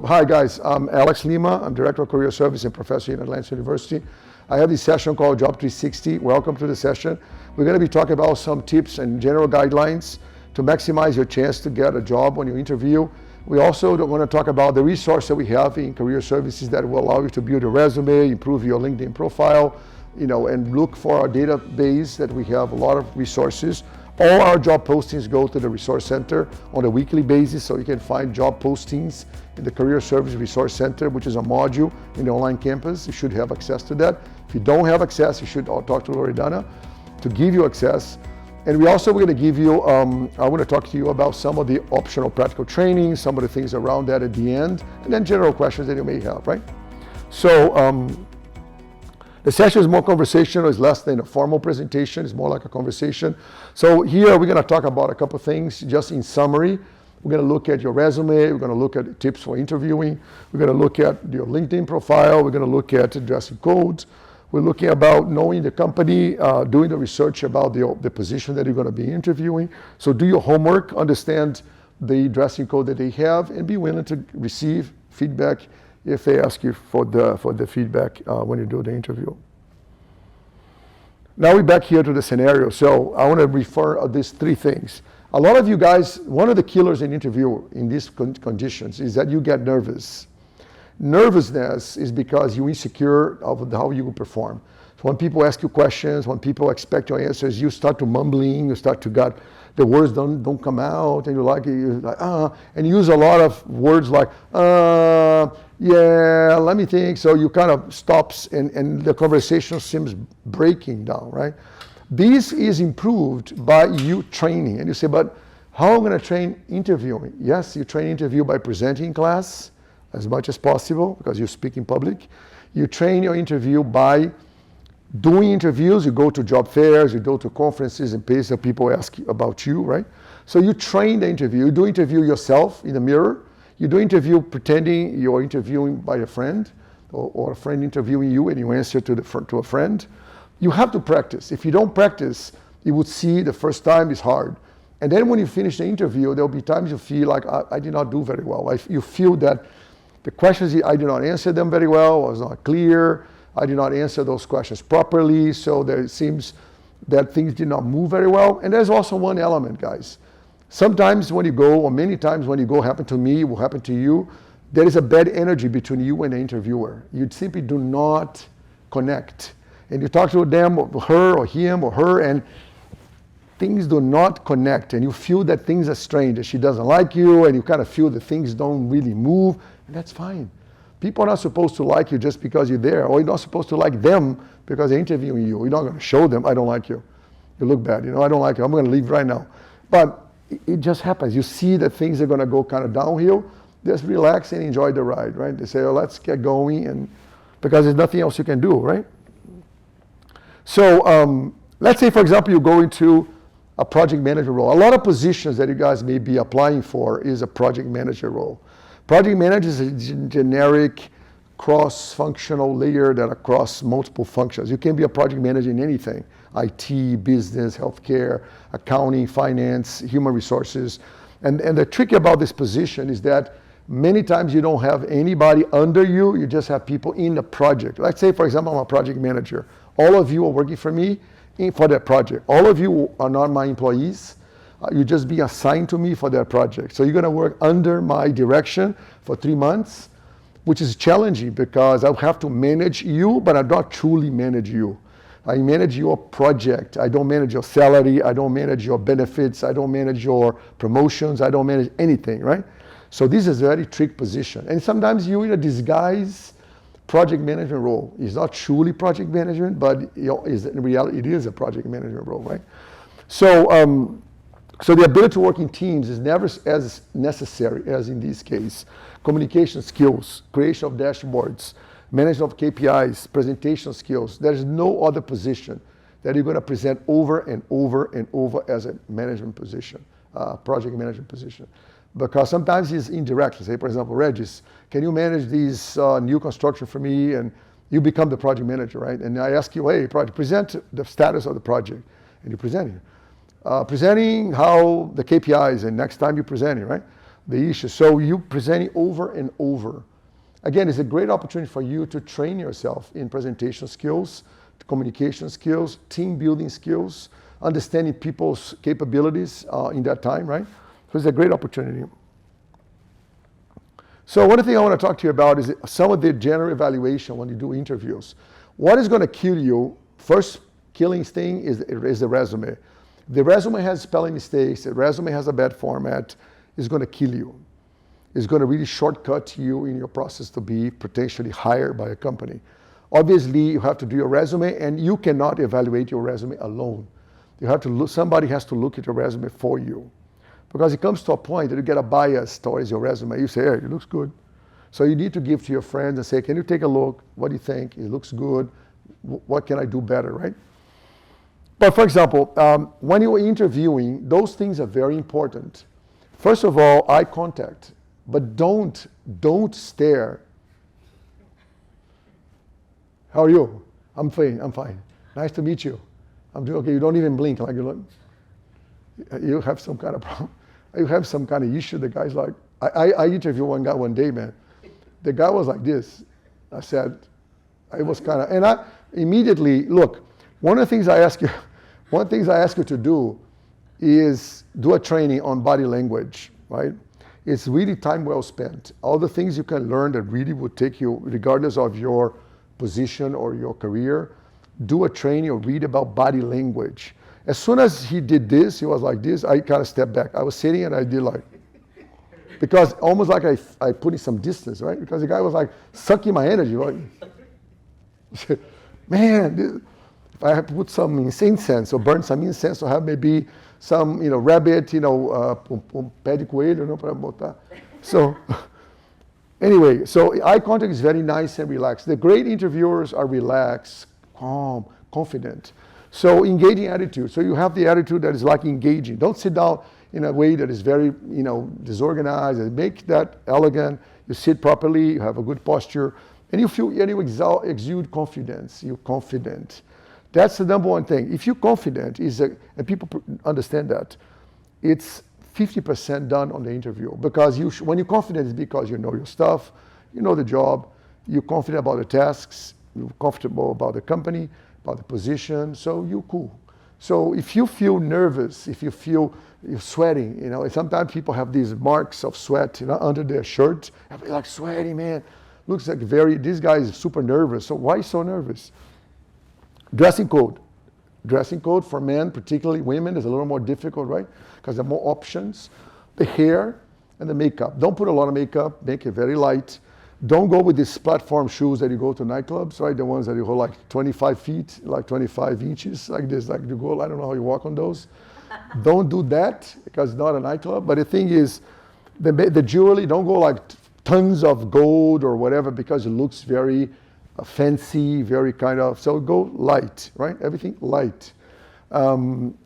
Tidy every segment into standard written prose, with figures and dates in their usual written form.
Hi guys, I'm Alex Lima. I'm Director of Career Service and Professor in Atlantis University. I have this session called Job 360. Welcome to the session. We're going to be talking about some tips and general guidelines to maximize your chance to get a job when you interview. We also want to talk about the resource that we have in career services that will allow you to build a resume, improve your LinkedIn profile, and look for our database that we have a lot of resources. All our job postings go to the Resource Center on a weekly basis, so you can find job postings in the Career Service Resource Center, which is a module in the online campus. You should have access to that. If you don't have access, you should talk to Loredana to give you access. And we're going to give you, I want to talk to you about some of the optional practical training, some of the things around that at the end, and then general questions that you may have, right? So the session is more conversational, it's less than a formal presentation, it's more like a conversation. So here we're going to talk about a couple of things, just in summary. We're going to look at your resume, we're going to look at tips for interviewing, we're going to look at your LinkedIn profile, we're going to look at dressing codes. We're looking about knowing the company, doing the research about the position that you're going to be interviewing. So do your homework, understand the dressing code that they have, and be willing to receive feedback if they ask you for the feedback when you do the interview. Now we're back here to the scenario. So I want to refer to these three things. A lot of you guys, one of the killers in interview in these conditions is that you get nervous. Nervousness is because you're insecure of how you will perform. So when people ask you questions, when people expect your answers, you start to mumbling, you start to the words don't come out, and you're like and you use a lot of words like, yeah, let me think. So you kind of stops and the conversation seems breaking down, right? This is improved by you training. And you say, but how am I going to train interviewing? Yes, you train interview by presenting in class as much as possible because you speak in public. You train your interview by doing interviews. You go to job fairs, you go to conferences and places that people ask about you, right? So you train the interview. You do interview yourself in the mirror. You do interview pretending you're interviewing by a friend or a friend interviewing you and you answer to a friend. You have to practice. If you don't practice, you would see the first time is hard. And then when you finish the interview, there'll be times you feel like, I did not do very well. You feel that the questions, I did not answer them very well, I was not clear, I did not answer those questions properly, so it seems that things did not move very well. And there's also one element, guys. Sometimes when you go, or many times when you go, happen to me, will happen to you, there is a bad energy between you and the interviewer. You simply do not connect. And you talk to them, or her, or him, or her, and things do not connect. And you feel that things are strange, that she doesn't like you, and you kind of feel that things don't really move. And that's fine. People are not supposed to like you just because you're there, or you're not supposed to like them because they're interviewing you. You're not going to show them, I don't like you. You look bad, I don't like you, I'm going to leave right now. But it just happens. You see that things are going to go kind of downhill. Just relax and enjoy the ride, right? They say, oh, let's get going, and because there's nothing else you can do, right? So let's say, for example, you go into a project manager role. A lot of positions that you guys may be applying for is a project manager role. Project manager is a generic cross-functional layer that across multiple functions. You can be a project manager in anything: IT, business, healthcare, accounting, finance, human resources. And the trick about this position is that many times you don't have anybody under you, you just have people in the project. Let's say, for example, I'm a project manager. All of you are working for me for that project. All of you are not my employees. You just be assigned to me for that project. So you're going to work under my direction for 3 months, which is challenging because I have to manage you, but I don't truly manage you. I manage your project. I don't manage your salary. I don't manage your benefits. I don't manage your promotions. I don't manage anything, right? So this is a very tricky position. And sometimes you're in a disguise project management role. It's not truly project management, but in reality, it is a project management role, right? So the ability to work in teams is never as necessary as in this case. Communication skills, creation of dashboards, management of KPIs, presentation skills. There's no other position that you're going to present over and over and over as a management position, project management position. Because sometimes it's indirect. Say, for example, Regis, can you manage these new construction for me? And you become the project manager, right? And I ask you, hey, present the status of the project. And you present it. Presenting how the KPIs, and next time you're presenting, right? the issue. So you presenting over and over. Again, it's a great opportunity for you to train yourself in presentation skills, communication skills, team building skills, understanding people's capabilities in that time, right? So it's a great opportunity. So one thing I want to talk to you about is some of the general evaluation when you do interviews. What is going to kill you? First killing thing is the resume. The resume has spelling mistakes. The resume has a bad format. It's going to kill you. It's going to really shortcut you in your process to be potentially hired by a company. Obviously, you have to do your resume, and you cannot evaluate your resume alone. You have to look, somebody has to look at your resume for you. Because it comes to a point that you get a bias towards your resume. You say, hey, it looks good. So you need to give to your friends and say, can you take a look? What do you think? It looks good. What can I do better, right? But for example, when you're interviewing, those things are very important. First of all, eye contact. But don't stare. How are you? I'm fine. Nice to meet you. I'm doing okay. You don't even blink like you look. You have some kind of problem. You have some kind of issue. The guy's like, I interviewed one guy one day, man. The guy was like this. I said, I was kind of, and I immediately, look, one of the things I ask you to do is do a training on body language, right? It's really time well spent. All the things you can learn that really would take you, regardless of your position or your career, do a training or read about body language. As soon as he did this, he was like this, I kind of stepped back. I was sitting and I did like, because almost like I put in some distance, right? Because the guy was like sucking my energy, right? Man, if I have to put some incense or burn some incense or have maybe some, rabbit, pé de coelho, para botar. So, anyway, so eye contact is very nice and relaxed. The great interviewers are relaxed, calm, confident. So engaging attitude. So you have the attitude that is like engaging. Don't sit down in a way that is very, disorganized. And make that elegant. You sit properly. You have a good posture, and you exude confidence. You're confident. That's the number one thing. If you're confident, and people understand that, it's 50% done on the interview. Because when you're confident, it's because you know your stuff, you know the job, you're confident about the tasks, you're comfortable about the company, about the position, so you're cool. So if you feel nervous, if you feel you're sweating, sometimes people have these marks of sweat, under their shirt, like sweaty, man. Looks like this guy is super nervous. So why so nervous? Dressing code. Dressing code for men, particularly women, is a little more difficult, right? Because there are more options. The hair and the makeup. Don't put a lot of makeup, make it very light. Don't go with these platform shoes that you go to nightclubs, right? The ones that you go like 25 feet, like 25 inches, like this, like you go, I don't know how you walk on those. Don't do that, because it's not a nightclub. But the thing is, the jewelry, don't go like tons of gold or whatever, because it looks very fancy, very kind of, so go light, right? Everything light. And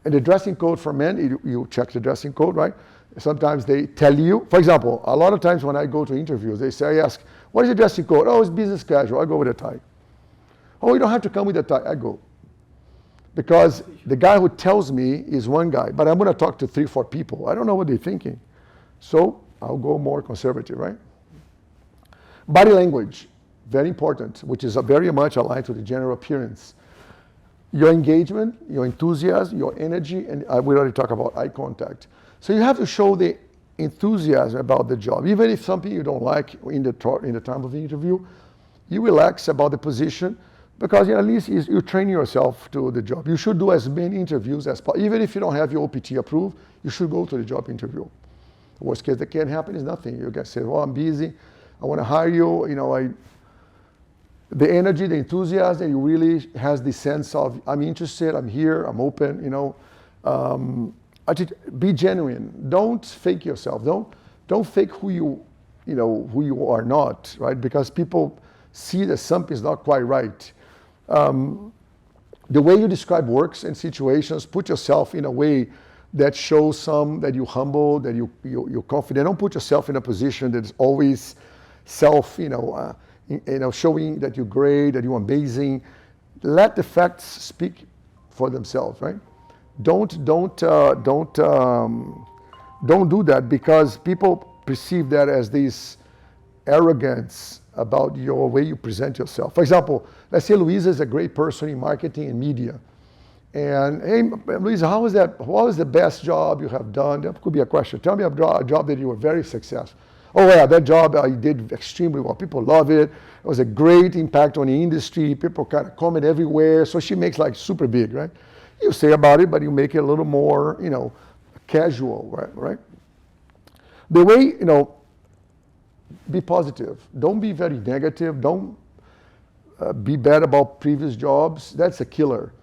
the dressing code for men, you check the dressing code, right? Sometimes they tell you, for example, a lot of times when I go to interviews, I ask, what is your dressing code? Oh, it's business casual. I go with a tie. Oh, you don't have to come with a tie. I go. Because the guy who tells me is one guy, but I'm going to talk to 3, 4 people. I don't know what they're thinking. So I'll go more conservative, right? Body language, very important, which is very much aligned to the general appearance. Your engagement, your enthusiasm, your energy, and we already talked about eye contact. So you have to show the enthusiasm about the job. Even if something you don't like in the time of the interview, you relax about the position, because at least you're training yourself to the job. You should do as many interviews as possible. Even if you don't have your OPT approved, you should go to the job interview. The worst case that can happen is nothing. You can say, well, I'm busy. I want to hire you. The energy, the enthusiasm, you really has the sense of, I'm interested, I'm here, I'm open, be genuine. Don't fake yourself. Don't fake who you are not, right? Because people see that something is not quite right. The way you describe works and situations, put yourself in a way that shows that you're humble, that you're confident. Don't put yourself in a position that is always showing that you're great, that you're amazing. Let the facts speak for themselves, right? Don't Don't do that because people perceive that as this arrogance about your way you present yourself. For example, let's say Luisa is a great person in marketing and media. And hey, Luisa, what was the best job you have done? That could be a question. Tell me a job that you were very successful. Oh yeah, that job I did extremely well. People love it. It was a great impact on the industry. People kind of comment everywhere. So she makes like super big, right? You say about it, but you make it a little more, casual, right? The way, be positive. Don't be very negative. Don't be bad about previous jobs. That's a killer.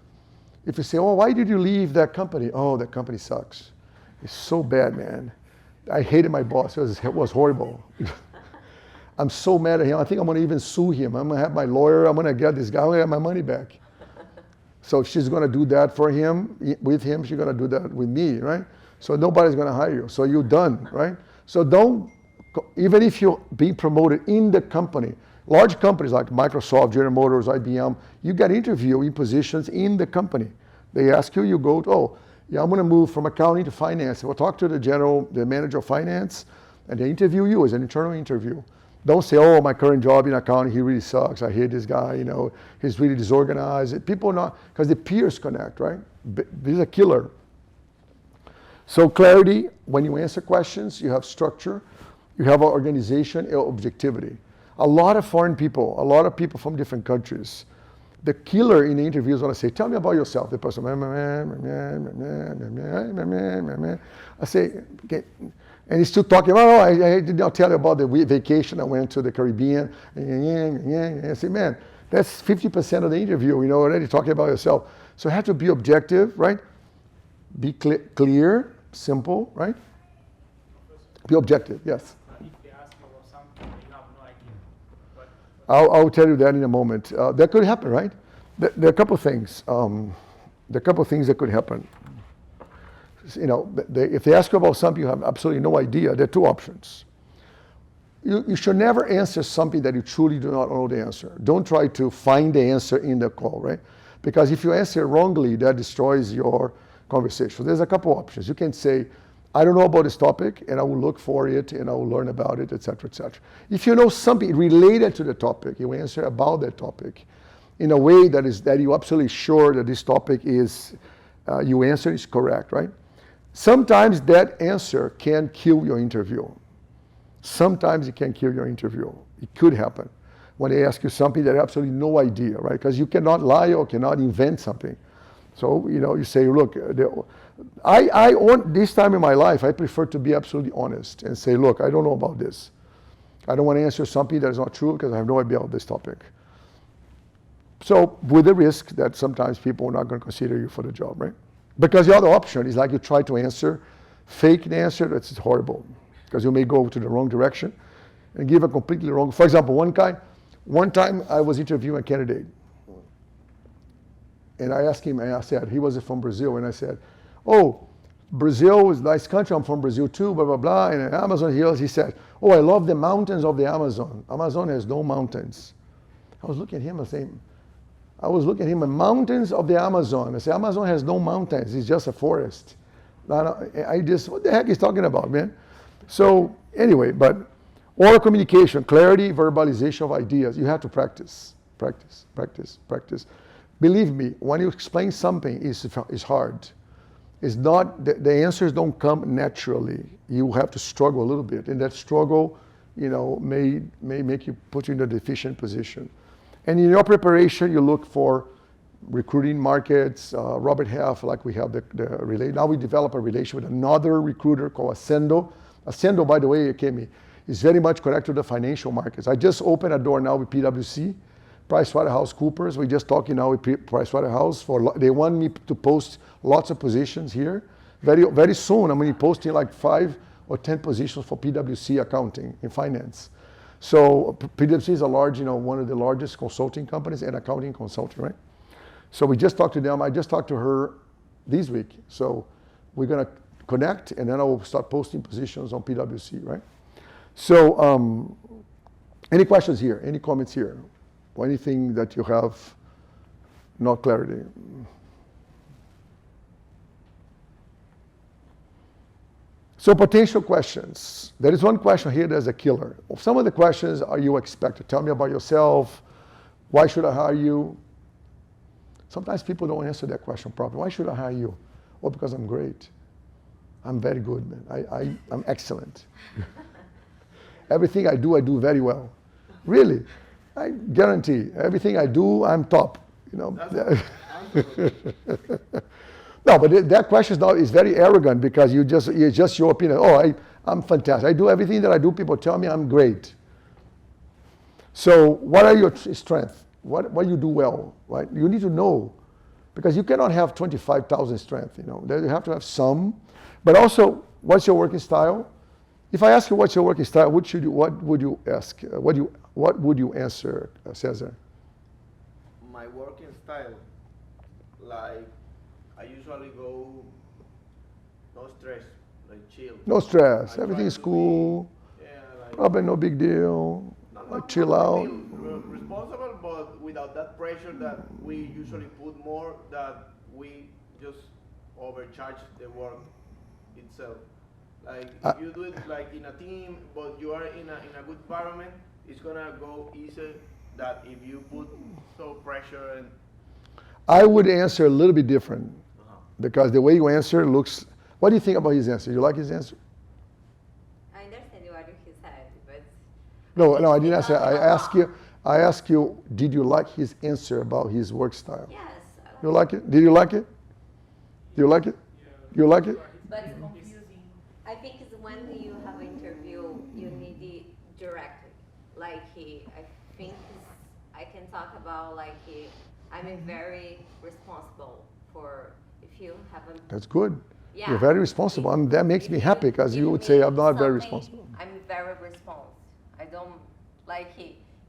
If you say, oh, why did you leave that company? Oh, that company sucks. It's so bad, man. I hated my boss. It was horrible. I'm so mad at him. I think I'm going to even sue him. I'm going to have my lawyer. I'm going to get this guy. I'm going to get my money back. So she's going to do that for him, with him. She's going to do that with me, right? So nobody's going to hire you. So you're done, right? So don't, even if you're being promoted in the company, large companies like Microsoft, General Motors, IBM, you get interviewing positions in the company. They ask you, you go, oh, yeah, I'm going to move from accounting to finance. We'll talk to the manager of finance, and they interview you as an internal interview. Don't say, oh, my current job in accounting, he really sucks. I hate this guy, he's really disorganized. People not, because the peers connect, right? This is a killer. So clarity, when you answer questions, you have structure, you have organization, objectivity. A lot of foreign people, a lot of people from different countries, the killer in the interviews when I say, tell me about yourself. The person, I say, okay. And he's still talking, oh, I did not tell you about the vacation I went to the Caribbean. I say, man, that's 50% of the interview, already talking about yourself. So you have to be objective, right? Be clear, simple, right? Be objective, yes. If they ask you about something, you have no idea. I'll tell you that in a moment. That could happen, right? There are a couple of things. There are a couple of things that could happen. If they ask you about something you have absolutely no idea, there are two options. You should never answer something that you truly do not know the answer. Don't try to find the answer in the call, right? Because if you answer wrongly, that destroys your conversation. There's a couple options. You can say, I don't know about this topic, and I will look for it, and I will learn about it, etc., etc. If you know something related to the topic, you answer about that topic in a way that you're absolutely sure that this topic is, your answer is correct, right? Sometimes that answer can kill your interview. Sometimes it can kill your interview. It could happen when they ask you something that you have absolutely no idea, right? Because you cannot lie or cannot invent something. So, you say, look, this time in my life, I prefer to be absolutely honest and say, look, I don't know about this. I don't want to answer something that is not true because I have no idea about this topic. So, with the risk that sometimes people are not going to consider you for the job, right? Because the other option is like you try to fake the answer, that's horrible. Because you may go to the wrong direction and give a completely wrong. For example, one time I was interviewing a candidate. And I asked him, and I said, he was from Brazil, and I said, oh, Brazil is a nice country, I'm from Brazil too, blah, blah, blah. And in Amazon hills, he said, oh, I love the mountains of the Amazon. Amazon has no mountains. I was looking at him and saying, the mountains of the Amazon. I said, Amazon has no mountains, it's just a forest. What the heck is he talking about, man? So anyway, but oral communication, clarity, verbalization of ideas, you have to practice. Believe me, when you explain something, it's hard. It's not, the answers don't come naturally. You have to struggle a little bit. And that struggle, may make you put you in a deficient position. And in your preparation, you look for recruiting markets. Robert Half, like we have the relay. Now we develop a relation with another recruiter called Ascendo. Ascendo, by the way, is very much connected to the financial markets. I just opened a door now with PwC. PricewaterhouseCoopers, we're just talking now with Pricewaterhouse. They want me to post lots of positions here. Very, very soon, I'm going to be posting like 5 or 10 positions for PwC accounting in finance. So PwC is one of the largest consulting companies and accounting consulting, right? So we just talked to them. I just talked to her this week. So we're going to connect, and then I will start posting positions on PwC, right? So any questions here? Any comments here? Or anything that you have not clarity? So potential questions. There is one question here that's a killer. Some of the questions are you expected. Tell me about yourself. Why should I hire you? Sometimes people don't answer that question properly. Why should I hire you? Well, because I'm great. I'm very good, man. I'm excellent. Everything I do very well. Really. I guarantee everything I do, I'm top. You know. No, but that question is very arrogant because it's just your opinion. Oh, I'm fantastic. I do everything that I do. People tell me I'm great. So what are your strengths? What you do well, right? You need to know, because you cannot have 25,000 strengths. You know, you have to have some. But also, what's your working style? If I ask you what's your working style, what would you ask? What would you answer, Cesar? My working style, like I usually go no stress, like chill. No stress. I Everything try is to cool. be, yeah, like, Probably no big deal. not Chill out. responsible, but without that pressure that we usually put more, that we just overcharge the work itself. Like if you do it like in a team, but you are in a good environment, it's gonna go easier than if you put so pressure and. I would answer a little bit different because the way you answer looks. What do you think about his answer? You like his answer? I understand what he said, but No, I didn't answer. I asked you, did you like his answer about his work style? yes, You like it? Did you like it? Do you like it? You like it? but I think it's when you have an interview, you need it directly. Like I think I can talk about I'm very responsible for if you haven't. That's good. Yeah. You're very responsible. That makes me happy because you would say I'm not very responsible. I'm very responsible. I don't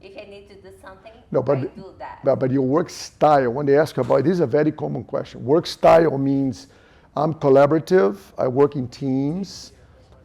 if I need to do something, No, I do that. But your work style, when they ask about it, this is a very common question. Work style means I'm collaborative, I work in teams,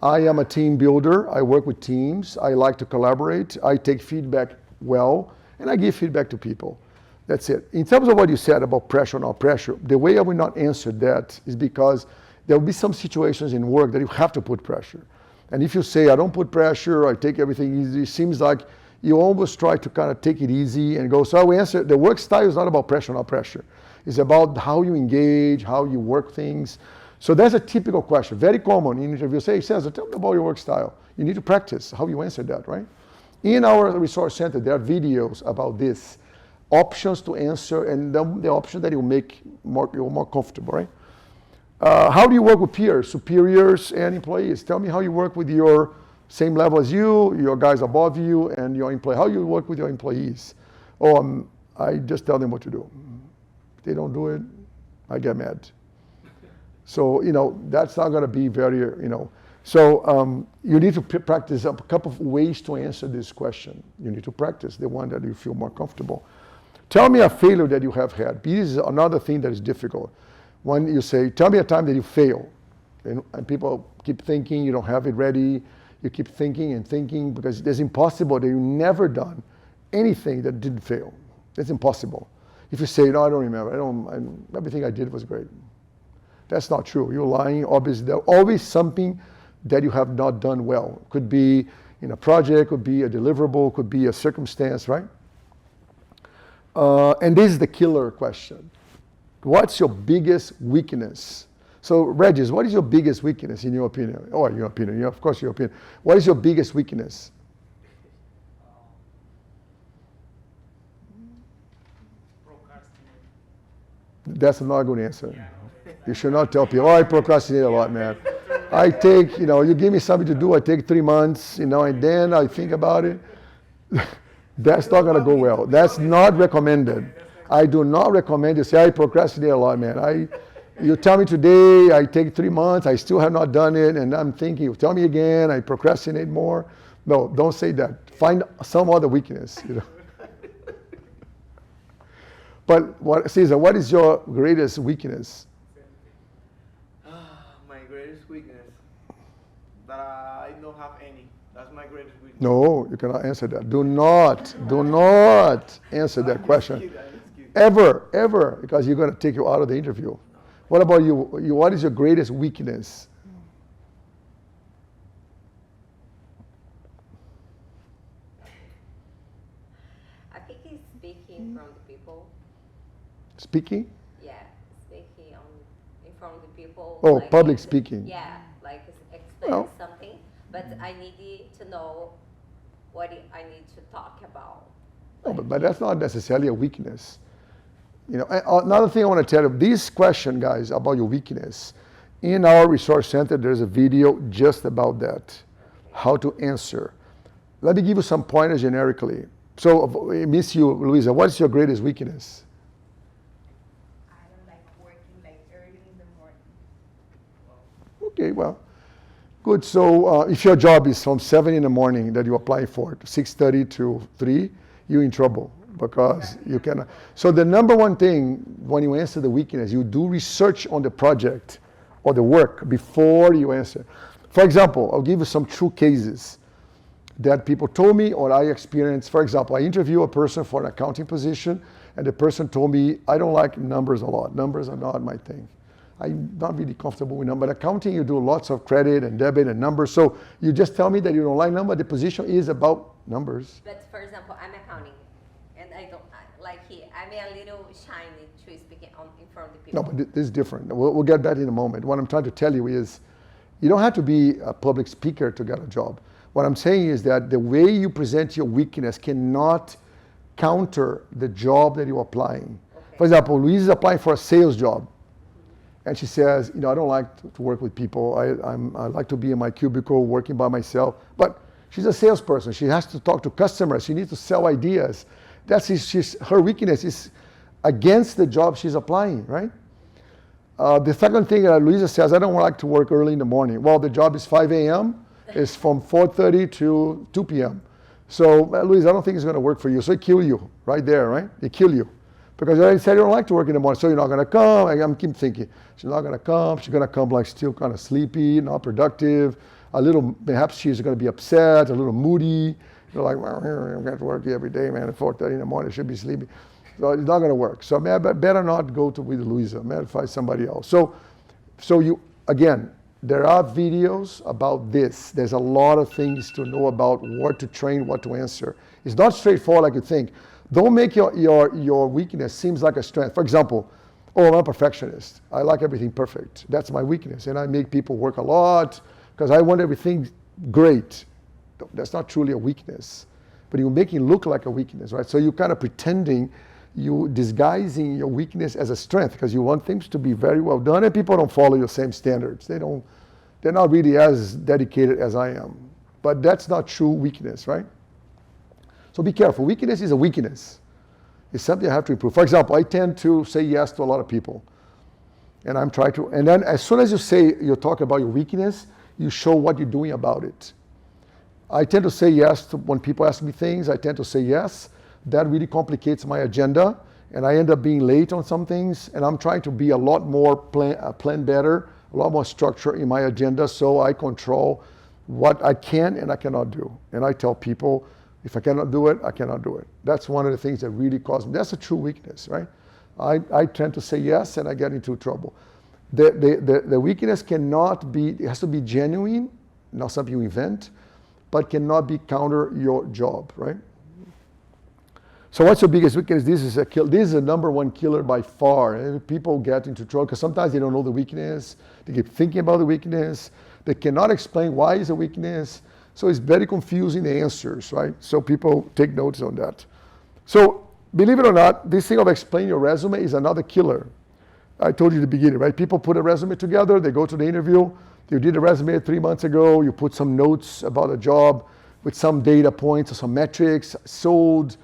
I am a team builder, I work with teams, I like to collaborate, I take feedback well, and I give feedback to people. That's it. In terms of what you said about pressure or not pressure, the way I will not answer that is because there will be some situations in work that you have to put pressure. And if you say, I don't put pressure, I take everything easy, it seems like you always try to kind of take it easy and go. So I will answer, the work style is not about pressure or not pressure. It's about how you engage, how you work things. So that's a typical question, very common in interviews. Say, Cesar, tell me about your work style. You need to practice how you answer that, right? In our resource center, there are videos about this, options to answer, and the option that you make you're more comfortable, right? How do you work with peers, superiors, and employees? Tell me how you work with your same level as you, your guys above you, and your employee. How you work with your employees? I just tell them what to do. If they don't do it, I get mad. So, that's not going to be very, So you need to practice a couple of ways to answer this question. You need to practice the one that you feel more comfortable. Tell me a failure that you have had. This is another thing that is difficult. When you say, tell me a time that you fail, and people keep thinking you don't have it ready, you keep thinking and thinking because it's impossible that you've never done anything that didn't fail. It's impossible. If you say, no, I don't remember, everything I did was great. That's not true. You're lying. Obviously, there's always something that you have not done well. Could be in a project, could be a deliverable, could be a circumstance, right? And this is the killer question. What's your biggest weakness? So, Regis, what is your biggest weakness in your opinion? Or your opinion, of course your opinion. What is your biggest weakness? Procrastinate. That's not a good answer. You should not tell people, I procrastinate a lot, man. I take, you give me something to do, I take 3 months, and then I think about it. That's not going to go well. That's not recommended. I do not recommend you say, I procrastinate a lot, man. You tell me today, I take 3 months, I still have not done it, and I'm thinking, you tell me again, I procrastinate more. No, don't say that. Find some other weakness, But, Cesar, what is your greatest weakness? My greatest weakness, that I don't have any. That's my greatest weakness. No, you cannot answer that. Do not answer that question. Ever, because you're going to take you out of the interview. What about you? What is your greatest weakness? I think he's speaking from the people. Speaking? Yeah, speaking in front of the people. Oh, like public speaking. Yeah, like explain Well. something, but I need to know what I need to talk about. No, but that's not necessarily a weakness. You know, another thing I want to tell you, this question, guys, about your weakness, in our resource center, there's a video just about that, how to answer. Let me give you some pointers generically. So, Miss you, Luisa, what's your greatest weakness? I don't like working like early in the morning. Okay, well, good. So if your job is from 7 in the morning that you apply for, to 6:30 to 3, you're in trouble because you cannot. So the number one thing when you answer the weakness, you do research on the project or the work before you answer. For example, I'll give you some true cases that people told me or I experienced. For example, I interview a person for an accounting position and the person told me, I don't like numbers a lot. Numbers are not my thing. I'm not really comfortable with numbers. But accounting, you do lots of credit and debit and numbers. So you just tell me that you don't like numbers. The position is about numbers. But for example, I'm accounting, and I don't like I'm a little shiny to speak in front of the people. No, but this is different. We'll get that in a moment. What I'm trying to tell you is, you don't have to be a public speaker to get a job. What I'm saying is that the way you present your weakness cannot counter the job that you're applying. Okay. For example, Louise is applying for a sales job. And she says, you know, I don't like to work with people. I like to be in my cubicle working by myself. But she's a salesperson. She has to talk to customers. She needs to sell ideas. Her weakness is against the job she's applying, right? The second thing that Luisa says, I don't like to work early in the morning. Well, the job is 5 a.m. It's from 4:30 to 2 p.m. So, Luisa, I don't think it's going to work for you. So it kill you right there, right? It kill you. Because you already said you don't like to work in the morning, so you're not going to come. I'm keep thinking, she's not going to come. She's going to come like still kind of sleepy, not productive, a little, perhaps she's going to be upset, a little moody. You're like, well, I'm going to work every day, man, at 4:30 in the morning, I should be sleepy. So it's not going to work. So better not go with Louisa. Better find somebody else. So you, again, there are videos about this. There's a lot of things to know about what to train, what to answer. It's not straightforward like you think. Don't make your weakness seems like a strength. For example, I'm a perfectionist. I like everything perfect. That's my weakness. And I make people work a lot because I want everything great. That's not truly a weakness. But you make it look like a weakness, right? So you're kind of pretending, you disguising your weakness as a strength because you want things to be very well done and people don't follow your same standards. They're not really as dedicated as I am. But that's not true weakness, right? So be careful. Weakness is a weakness. It's something I have to improve. For example, I tend to say yes to a lot of people. And I'm trying to, and then as soon as you talk about your weakness, you show what you're doing about it. I tend to say yes to when people ask me things, I tend to say yes. That really complicates my agenda. And I end up being late on some things. And I'm trying to be a lot more plan better, a lot more structure in my agenda so I control what I can and I cannot do. And I tell people, if I cannot do it, I cannot do it. That's one of the things that really causes me. That's a true weakness, right? I tend to say yes and I get into trouble. The weakness cannot be, it has to be genuine, not something you invent, but cannot be counter your job, right? So what's your biggest weakness? This is the number one killer by far. And people get into trouble because sometimes they don't know the weakness. They keep thinking about the weakness. They cannot explain why it's a weakness. So it's very confusing, the answers, right? So people take notes on that. So believe it or not, this thing of explaining your resume is another killer. I told you at the beginning, right? People put a resume together, they go to the interview, you did a resume 3 months ago, you put some notes about a job with some data points or some metrics, sold,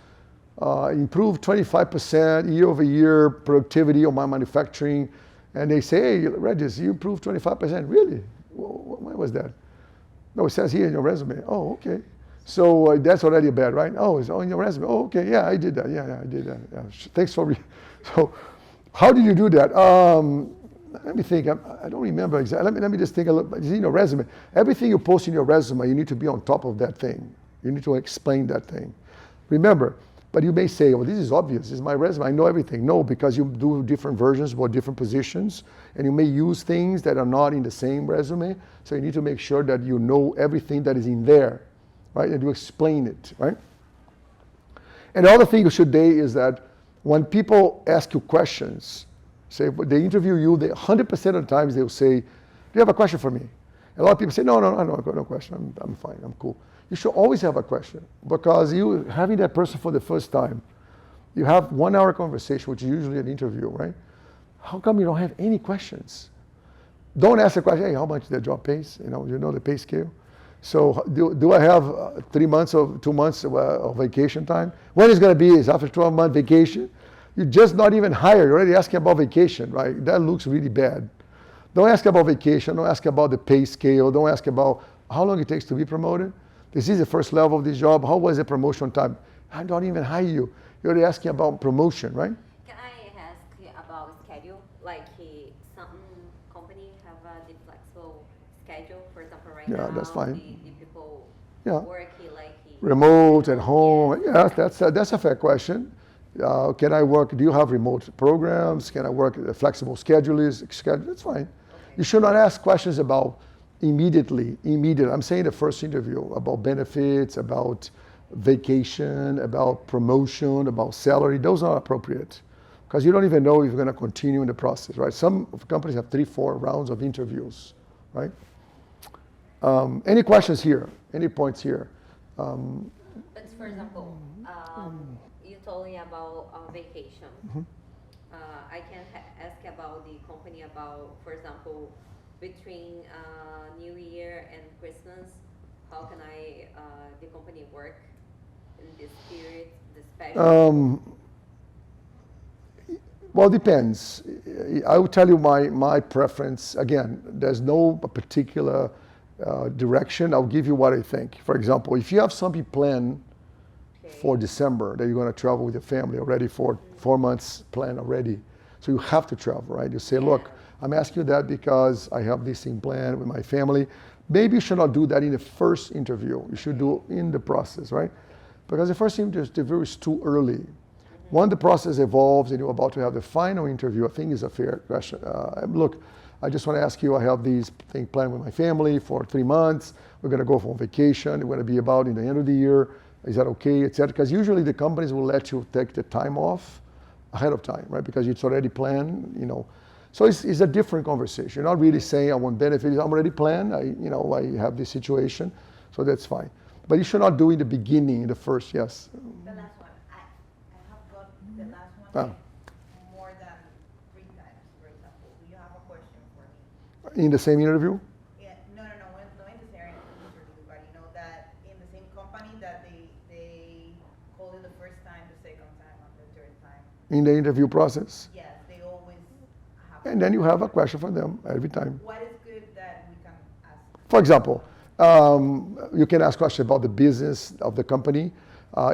improved 25% year over year productivity on my manufacturing. And they say, hey, Regis, you improved 25%. Really? When was that? No, it says here in your resume. Oh, okay. So that's already bad, right? Oh, it's on your resume. Oh, okay. Yeah, I did that. Yeah, I did that. Yeah. Thanks for. So, how did you do that? Let me think. I don't remember exactly. Let me just think a little. It's in your resume. Everything you post in your resume, you need to be on top of that thing. You need to explain that thing. Remember, but you may say, well, this is obvious. This is my resume. I know everything. No, because you do different versions for different positions, and you may use things that are not in the same resume. So you need to make sure that you know everything that is in there, right? And you explain it, right? And the other thing you should do is that when people ask you questions, say they interview you, 100% of the times they'll say, "Do you have a question for me?" And a lot of people say, "No, I've got no question. I'm fine. I'm cool." You should always have a question, because you having that person for the first time, you have 1 hour conversation, which is usually an interview, right? How come you don't have any questions? Don't ask the question, "Hey, how much the job pays?" You know the pay scale. So do I have 3 months or 2 months of vacation time? When is it going to be? Is after 12-month vacation? You're just not even hired. You're already asking about vacation, right? That looks really bad. Don't ask about vacation. Don't ask about the pay scale. Don't ask about how long it takes to be promoted. This is the first level of this job. How was the promotion time? I don't even hire you. You're already asking about promotion, right? Can I ask about schedule? Like some company have the flexible schedule. For example, right now, that's fine. The people Yeah. work Remote, at home. Yeah, that's a fair question. Can I work? Do you have remote programs? Can I work a flexible schedule? That's fine. You should not ask questions about immediate. I'm saying the first interview about benefits, about vacation, about promotion, about salary. Those are appropriate, because you don't even know if you're going to continue in the process, right? Some companies have 3-4 rounds of interviews, right? Any questions here? Any points here? But for example, you told me about vacation. I can ask about the company about, for example, between New Year and Christmas, how can the company work in this period, the special? Well, depends. I will tell you my preference. Again, there's no particular direction. I'll give you what I think. For example, if you have something planned for December that you're going to travel with your family already for 4 months planned already, so you have to travel, right? You say, "Look, I'm asking you that because I have this thing planned with my family." Maybe you should not do that in the first interview. You should do it in the process, right? Because the first interview is too early. When the process evolves and you're about to have the final interview, I think is a fair question. Look, I just want to ask you, I have these things planned with my family for 3 months. We're going to go on vacation. We're going to be about in the end of the year. Is that okay, et cetera? Because usually the companies will let you take the time off ahead of time, right? Because it's already planned, So it's a different conversation. You're not really saying I want benefits. I'm already planned. I have this situation, so that's fine. But you should not do in the beginning, in the first, yes. The last one, I have got the last one more than 3 times, for example. Do you have a question for me? In the same interview? Yeah, no, not in the same interview, but that in the same company that they call it the first time, the second time, and the third time. In the interview process? Yes, they always have. And then you have a question for them every time. What is good that we can ask? For example, you can ask questions about the business of the company.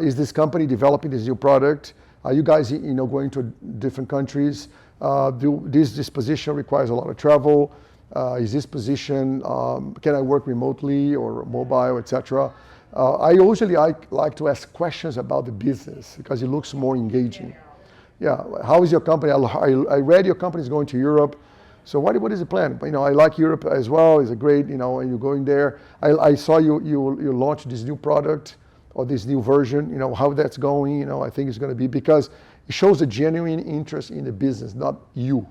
Is this company developing this new product? Are you guys, going to different countries? This position requires a lot of travel? Is this position, can I work remotely or mobile, etc.? I usually like to ask questions about the business because it looks more engaging. Yeah, how is your company? I read your company is going to Europe. So what is the plan? I like Europe as well. It's a great, and you're going there. I saw you launch this new product or this new version. How that's going. I think it's going to be, because it shows a genuine interest in the business, not you.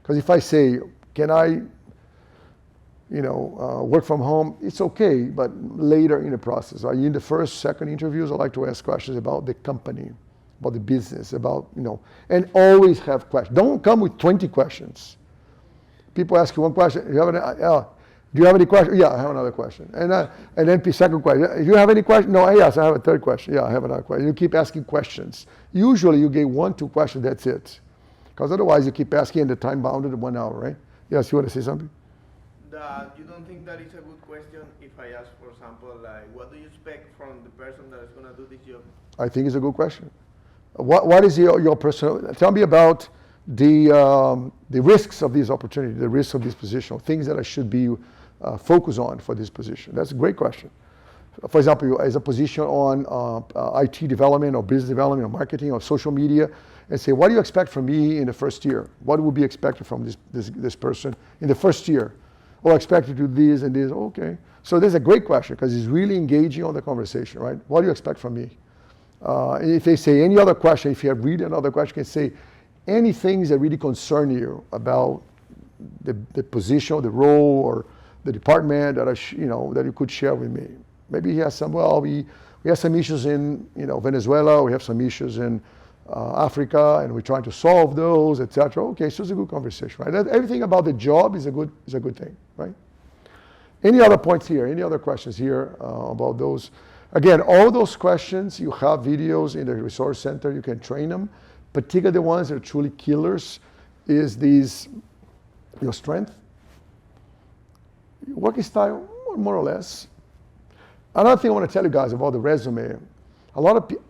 Because if I say, can I, work from home, it's okay, but later in the process. In the first, second interviews, I like to ask questions about the company, about the business, about, and always have questions. Don't come with 20 questions. People ask you one question. Do you have any questions? Yeah, I have another question. And then the second question. Do you have any questions? No, yes, I have a third question. Yeah, I have another question. You keep asking questions. Usually you get 1-2 questions, that's it. Because otherwise you keep asking and the time bounded at 1 hour, right? Yes, you want to say something? You don't think that is a good question if I ask, for example, what do you expect from the person that is going to do this job? I think it's a good question. What is your personal, tell me about the risks of this opportunity, the risks of this position, things that I should be focused on for this position. That's a great question. For example, as a position on IT development or business development or marketing or social media, and say, what do you expect from me in the first year? What will be expected from this person in the first year? Oh, I expect you to do this and this. Okay. So this is a great question because it's really engaging on the conversation, right? What do you expect from me? If they say any other question, if you have read another question, you can say any things that really concern you about the position, the role, or the department that that you could share with me. Maybe he has some. Well, we have some issues in Venezuela. We have some issues in Africa, and we're trying to solve those, etc. Okay, so it's a good conversation, right? Everything about the job is a good thing, right? Any other points here? Any other questions here about those? Again, all those questions, you have videos in the resource center. You can train them. Particularly the ones that are truly killers is your strength, your working style, more or less. Another thing I want to tell you guys about the resume.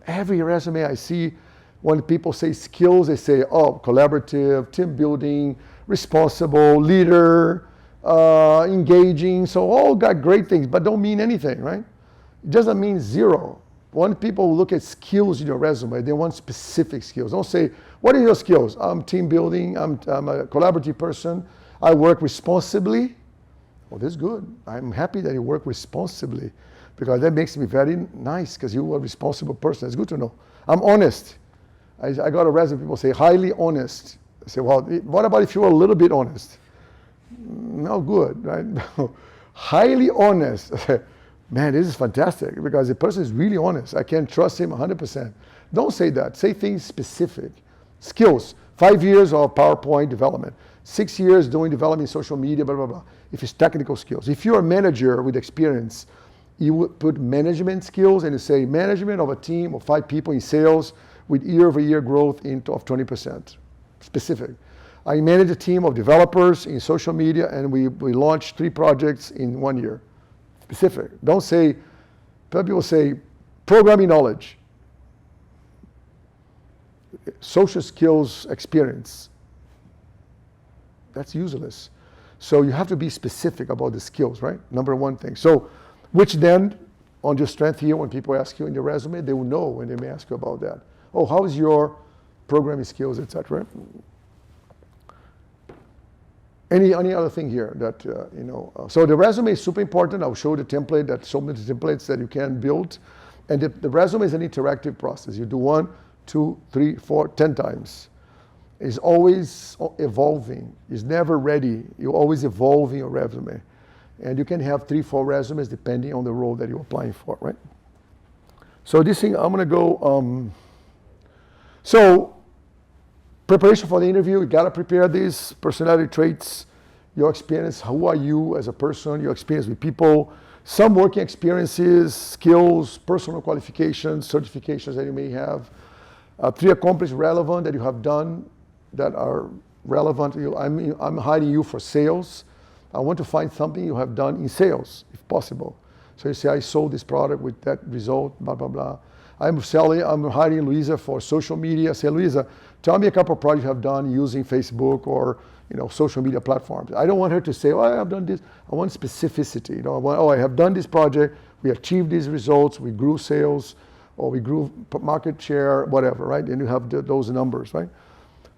Every resume I see, when people say skills, they say, oh, collaborative, team building, responsible, leader, engaging. So all got great things, but don't mean anything, right? It doesn't mean zero. When people look at skills in your resume, they want specific skills. Don't say, what are your skills? I'm team building, I'm a collaborative person, I work responsibly. Well, that's good. I'm happy that you work responsibly, because that makes me very nice, because you are a responsible person. It's good to know. I'm honest. I got a resume, people say, highly honest. I say, well, what about if you're a little bit honest? No good, right? Highly honest. Man, this is fantastic, because the person is really honest. I can trust him 100%. Don't say that. Say things specific. Skills, 5 years of PowerPoint development, 6 years doing development in social media, blah, blah, blah. If it's technical skills. If you're a manager with experience, you would put management skills and you say management of a team of 5 people in sales with year-over-year growth of 20%. Specific. I manage a team of developers in social media, and we launched 3 projects in 1 year. Specific. Don't say, people say programming knowledge, social skills experience. That's useless. So you have to be specific about the skills, right? Number one thing. So, which then, on your strength here, when people ask you in your resume, they will know when they may ask you about that. Oh, how is your programming skills, etc. Any other thing here that, so the resume is super important. I'll show the template, that so many templates that you can build. And the resume is an interactive process. You do 1, 2, 3, 4, 10 times. It's always evolving. It's never ready. You're always evolving your resume. And you can have 3, 4 resumes depending on the role that you're applying for, right? So this thing, I'm gonna go, so preparation for the interview, you gotta prepare these personality traits, your experience, who are you as a person, your experience with people, some working experiences, skills, personal qualifications, certifications that you may have, 3 accomplished relevant that you have done that are relevant to you. I'm hiring you for sales. I want to find something you have done in sales, if possible. So you say, I sold this product with that result, blah, blah, blah. I'm hiring Luisa for social media. Say, Luisa, tell me a couple of projects you have done using Facebook or social media platforms. I don't want her to say, oh, I have done this. I want specificity. I have done this project. We achieved these results. We grew sales, or we grew market share, whatever, right? And you have those numbers, right?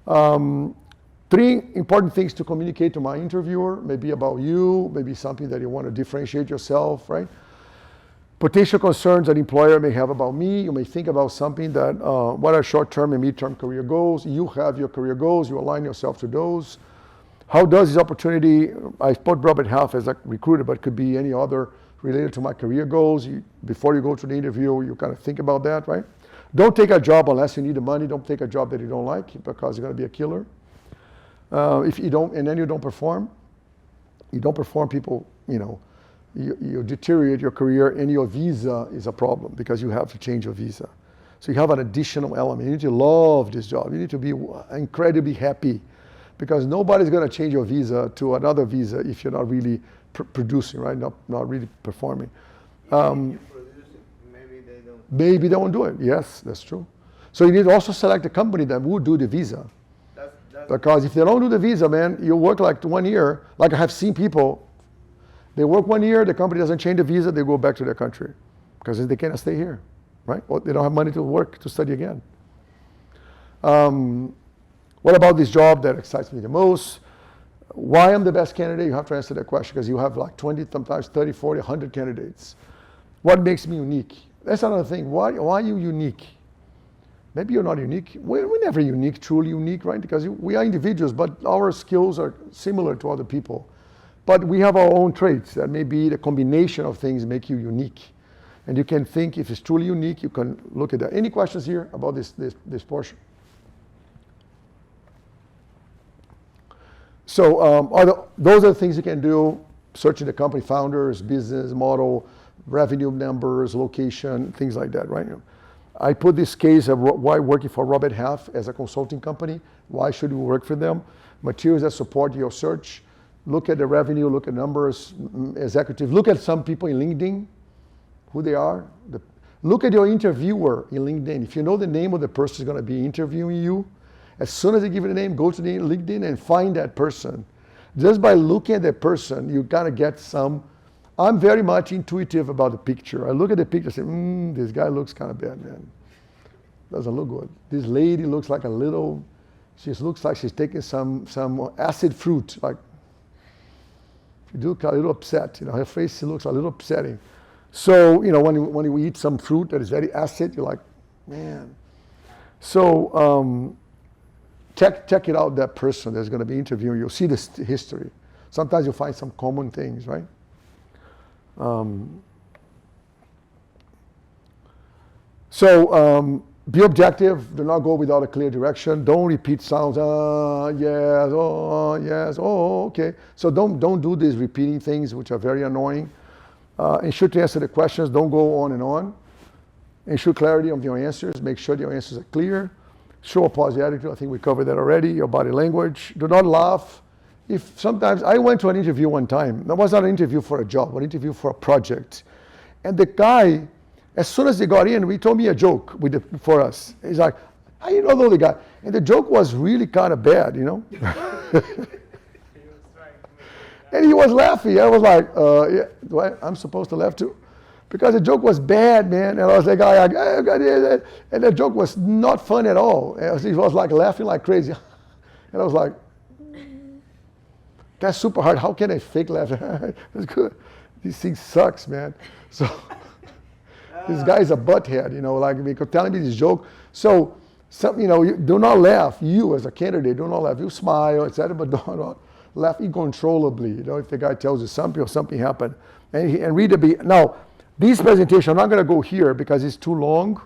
3 important things to communicate to my interviewer, maybe about you, maybe something that you want to differentiate yourself, right? Potential concerns an employer may have about me. You may think about something that, what are short-term and mid-term career goals? You have your career goals, you align yourself to those. How does this opportunity, I put Robert Half as a recruiter, but it could be any other related to my career goals. Before you go to the interview, you kind of think about that, right? Don't take a job unless you need the money. Don't take a job that you don't like, because you're going to be a killer. If you don't, and then you don't perform, people, you deteriorate your career, and your visa is a problem, because you have to change your visa. So you have an additional element. You need to love this job. You need to be incredibly happy, because nobody's going to change your visa to another visa if you're not really producing, right? Not really performing. Maybe they won't do it. Yes, that's true. So you need to also select a company that will do the visa. Because if they don't do the visa, man, you work like 1 year. Like I have seen people, they work 1 year, the company doesn't change the visa, they go back to their country, because they cannot stay here, right? Or they don't have money to work, to study again. What about this job that excites me the most? Why I'm the best candidate? You have to answer that question, because you have like 20, sometimes 30, 40, 100 candidates. What makes me unique? That's another thing. Why are you unique? Maybe you're not unique. We're never unique, truly unique, right? Because we are individuals, but our skills are similar to other people. But we have our own traits that may be the combination of things make you unique. And you can think if it's truly unique, you can look at that. Any questions here about this portion? So those are the things you can do, searching the company founders, business model, revenue numbers, location, things like that, right? I put this case of why working for Robert Half as a consulting company. Why should we work for them? Materials that support your search. Look at the revenue, look at numbers, executive. Look at some people in LinkedIn, who they are. Look at your interviewer in LinkedIn. If you know the name of the person who's going to be interviewing you, as soon as they give you the name, go to the LinkedIn and find that person. Just by looking at that person, you gotta get some. I'm very much intuitive about the picture. I look at the picture and say, this guy looks kind of bad, man. Doesn't look good. This lady looks like she looks like she's taking some acid fruit. Like, you look a little upset. Her face looks a little upsetting. So, when you eat some fruit that is very acid, you're like, man. So, check it out, that person that's going to be interviewing you. You'll see this history. Sometimes you'll find some common things, right? Be objective. Do not go without a clear direction. Don't repeat sounds. Yes, okay. So don't do these repeating things, which are very annoying. Ensure to answer the questions. Don't go on and on. Ensure clarity of your answers. Make sure your answers are clear. Show a positive attitude. I think we covered that already. Your body language. Do not laugh. Sometimes I went to an interview one time. That was not an interview for a job, an interview for a project. And the guy, as soon as they got in, he told me a joke for us. He's like, I didn't know the guy. And the joke was really kind of bad, And he was laughing. I was like, yeah, I'm supposed to laugh too? Because the joke was bad, man. And I was like, and the joke was not fun at all. He was like laughing like crazy. And I was like, that's super hard. How can I fake laugh? That's good. This thing sucks, man. So this guy's a butthead, because telling me this joke. So, you do not laugh. You as a candidate, do not laugh. You smile, etc., but do not laugh uncontrollably. If the guy tells you something or something happened, and read the now. This presentation, I'm not going to go here because it's too long.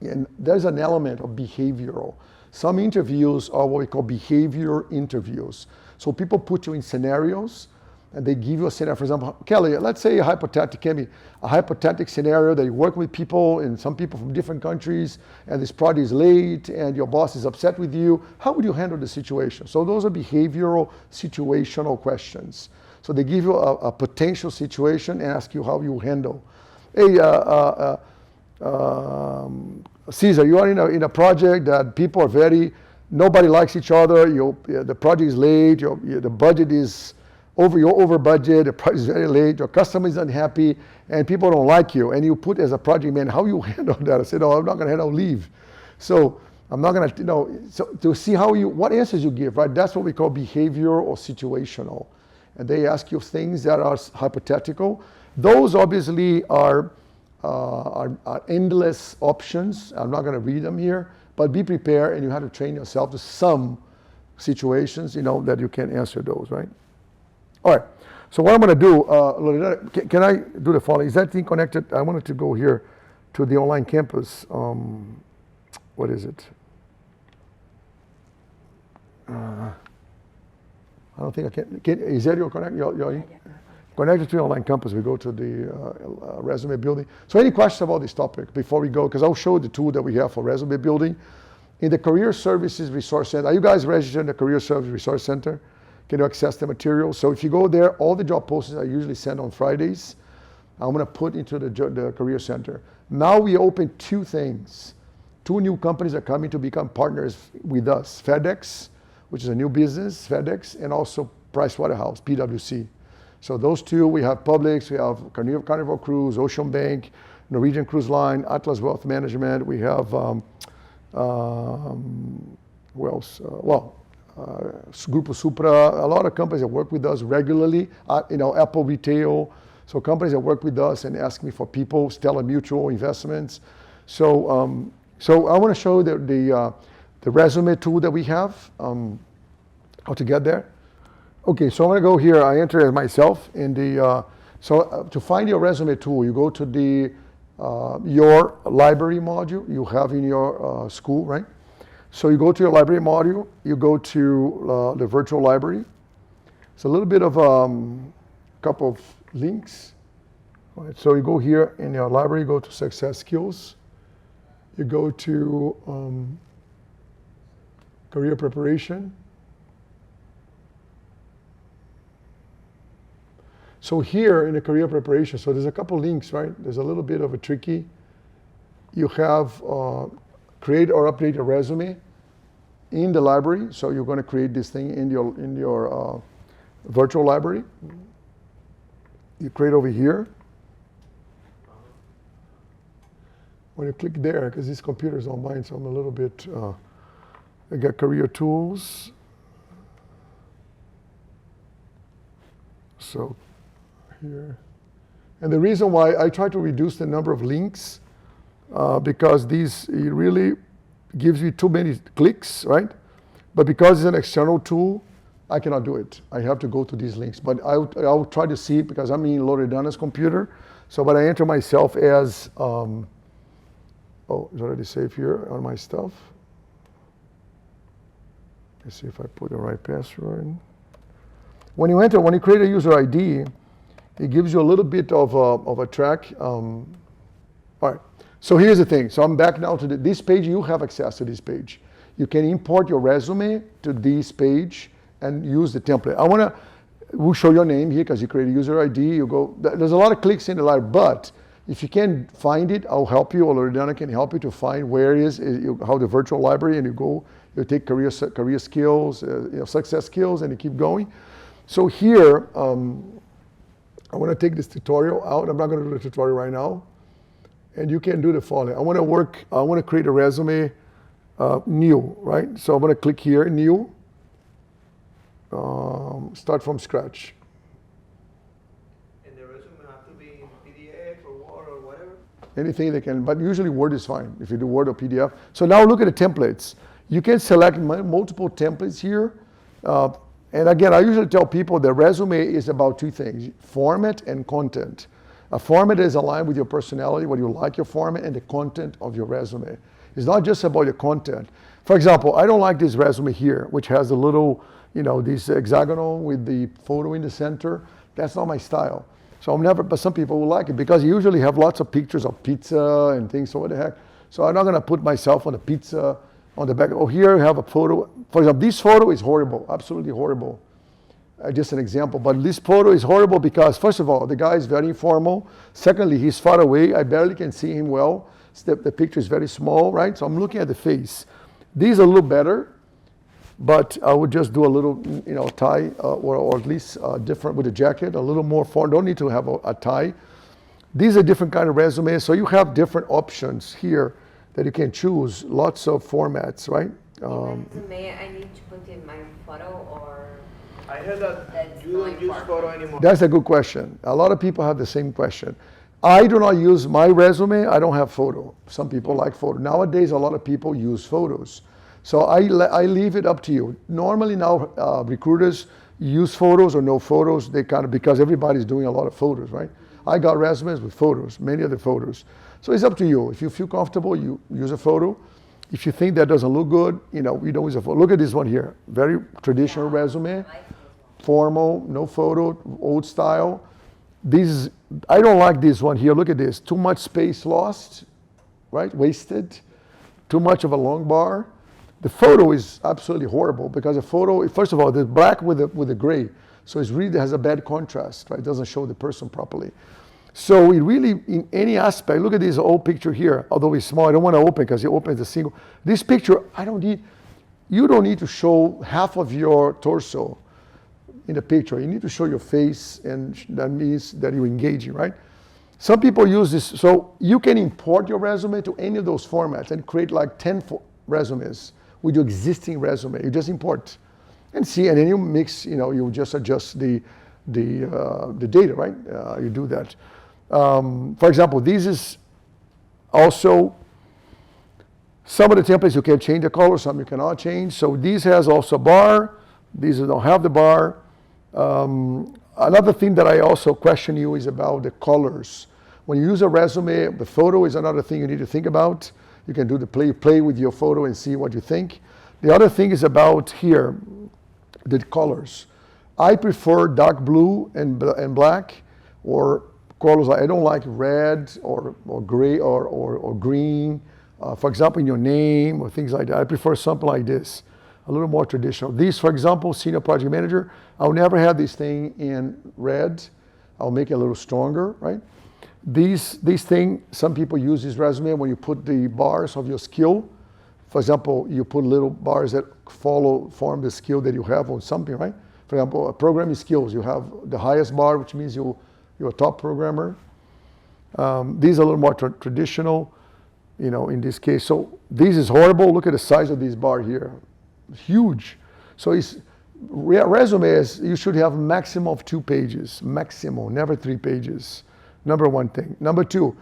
And there's an element of behavioral. Some interviews are what we call behavior interviews. So people put you in scenarios and they give you a scenario. For example, Kelly, let's say a hypothetical scenario that you work with people and some people from different countries and this project is late and your boss is upset with you. How would you handle the situation? So those are behavioral, situational questions. So they give you a potential situation and ask you how you handle. Hey, Caesar, you are in a project that people are nobody likes each other. The project is late. The budget is you're over budget. The project is very late. Your customer is unhappy, and people don't like you. And you put as a project man, how you handle that? I said, I'm not going to handle leave. So I'm not going to, so to see what answers you give, right? That's what we call behavior or situational. And they ask you things that are hypothetical. Those obviously are endless options. I'm not going to read them here, but be prepared and you have to train yourself to some situations, that you can answer those, right? All right. So what I'm going to do, Lorena, can I do the following? Is that thing connected? I wanted to go here to the online campus. What is it? I don't think I can. Is that your connect? You're connected to the online campus. We go to the resume building. So any questions about this topic before we go? Because I'll show the tool that we have for resume building. In the Career Services Resource Center, are you guys registered in the Career Service Resource Center? Can you access the material? So if you go there, all the job postings I usually send on Fridays. I'm going to put into the Career Center. Now we open two things. Two new companies are coming to become partners with us. FedEx, which is a new business, FedEx, and also Pricewaterhouse, PwC. So those two, we have Publix, we have Carnival Cruise, Ocean Bank, Norwegian Cruise Line, Atlas Wealth Management. We have, who else? Grupo Supra, a lot of companies that work with us regularly, Apple Retail. So companies that work with us and ask me for people, Stella Mutual Investments. So So I want to show the resume tool that we have, how to get there. Okay, so I'm going to go here. I enter as myself in the, to find your resume tool, you go to the your library module you have in your school, right? So you go to your library module, you go to the virtual library. It's a little bit of couple of links. All right, so you go here in your library, go to success skills. You go to career preparation. So here in the career preparation, so there's a couple links, right? There's a little bit of a tricky. You have create or update a resume in the library. So you're going to create this thing in your virtual library. You create over here. When you click there, because this computer is on mine, so I'm a little bit, I got career tools. So here. And the reason why I try to reduce the number of links, because it really gives you too many clicks, right? But because it's an external tool, I cannot do it. I have to go to these links. But I'll try to see it because I'm in Loredana's computer. So, but I enter myself as, oh, it's already saved here on my stuff. Let's see if I put the right password. When you create a user ID, it gives you a little bit of a track. All right, so here's the thing. So I'm back now to this page. You have access to this page. You can import your resume to this page and use the template. We'll show your name here because you create a user ID. You go, there's a lot of clicks in the library, but if you can find it, I'll help you, or Loredana can help you to find where it is, how the virtual library, and you take career skills, success skills, and you keep going. So here, I want to take this tutorial out. I'm not going to do the tutorial right now. And you can do the following. I want to create a resume new, right? So I'm going to click here, new, start from scratch. And the resume have to be in PDF or Word or whatever? Anything they can, but usually Word is fine if you do Word or PDF. So now look at the templates. You can select multiple templates here. And again, I usually tell people the resume is about two things, format and content. A format is aligned with your personality, what you like your format, and the content of your resume. It's not just about your content. For example, I don't like this resume here, which has a little, this hexagonal with the photo in the center. That's not my style. So but some people will like it because you usually have lots of pictures of pizza and things, so what the heck. So I'm not going to put myself on a pizza on the back. Oh, here you have a photo. For example, this photo is horrible, absolutely horrible. Just an example, but this photo is horrible because, first of all, the guy is very informal. Secondly, he's far away. I barely can see him well. The picture is very small, right? So I'm looking at the face. These are a little better, but I would just do a little, tie or at least different with a jacket, a little more formal. Don't need to have a tie. These are different kind of resumes, so you have different options here that you can choose, lots of formats, right? Resume, I need to put in my photo or? I heard that That's you don't not use important. photo anymore. That's a good question. A lot of people have the same question. I do not use my resume. I don't have photo. Some people like photo. Nowadays, a lot of people use photos. So I leave it up to you. Normally now, recruiters use photos or no photos. They because everybody's doing a lot of photos, right? I got resumes with photos, many of the photos. So it's up to you. If you feel comfortable, you use a photo. If you think that doesn't look good, you don't use a photo. Look at this one here. Very traditional resume. Formal, no photo, old style. I don't like this one here. Look at this. Too much space lost, right? Wasted. Too much of a long bar. The photo is absolutely horrible because the photo, first of all, the black with the gray. So it really has a bad contrast, right? It doesn't show the person properly. So it really, in any aspect, look at this old picture here. Although it's small, I don't want to open because it opens a single. This picture, you don't need to show half of your torso in the picture. You need to show your face, and that means that you're engaging, right? Some people use this, so you can import your resume to any of those formats and create like 10 resumes with your existing resume. You just import and see, and then you mix, you just adjust the data, right? You do that. For example, this is also Some of the templates you can change the color, some you cannot change. So this has also a bar. These don't have the bar. Another thing that I also question you is about the colors. When you use a resume, the photo is another thing you need to think about. You can do the play with your photo and see what you think. The other thing is about here, the colors. I prefer dark blue and black, or colors. I don't like red or gray or green. For example, in your name or things like that. I prefer something like this, a little more traditional. These, for example, senior project manager, I'll never have this thing in red. I'll make it a little stronger, right? These thing, some people use this resume when you put the bars of your skill. For example, you put little bars that form the skill that you have on something, right? For example, programming skills, you have the highest bar, which means you're a top programmer. These are a little more traditional, you know, in this case. So this is horrible. Look at the size of this bar here. Huge. So resumes, you should have a maximum of 2 pages. Maximum, never 3 pages. Number one thing. Number two,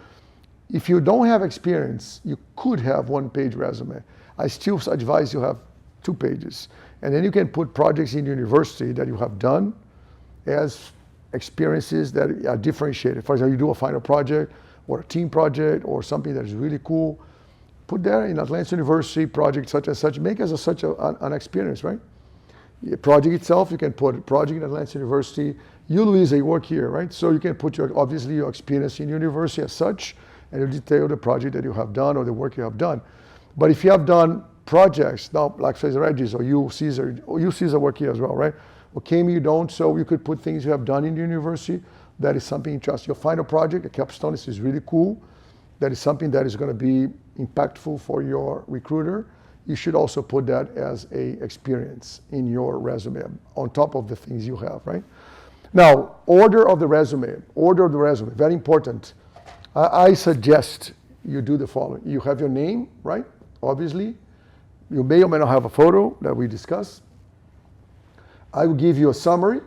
if you don't have experience, you could have 1-page resume. I still advise you have 2 pages. And then you can put projects in university that you have done as experiences that are differentiated. For example, you do a final project or a team project or something that is really cool. Put that in Atlantis University project such and such. Make it as such an experience, right? The project itself, you can put project in Atlantis University. You, Luisa, you work here, right? So you can put obviously your experience in university as such, and you detail the project that you have done or the work you have done. But if you have done projects, now like Cesar Regis or you, Cesar work here as well, right? Or Kami, you don't, so you could put things you have done in the university. That is something interesting. Your final project, a capstone, this is really cool. That is something that is going to be impactful for your recruiter. You should also put that as a experience in your resume on top of the things you have, right? Now, order of the resume, very important. I suggest you do the following. You have your name, right? Obviously. You may or may not have a photo that we discussed. I will give you a summary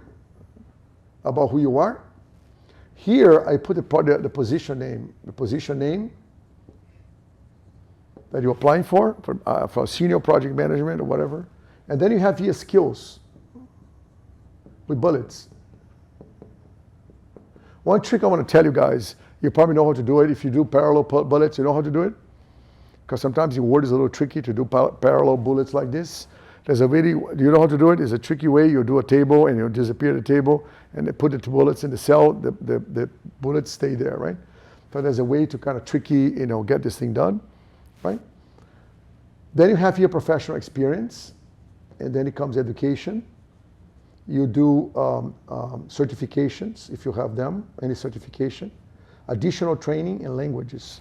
about who you are. Here, I put the position name that you're applying for senior project management or whatever. And then you have here skills with bullets. One trick I want to tell you guys, you probably know how to do it. If you do parallel bullets, you know how to do it? Because sometimes your word is a little tricky to do parallel bullets like this. There's a way, do you know how to do it? There's a tricky way. You do a table and you disappear the table and they put the 2 bullets in the cell. The bullets stay there, right? So there's a way to kind of tricky, get this thing done, right? Then you have your professional experience, and then it comes education. You do certifications, if you have them, any certification. Additional training and languages.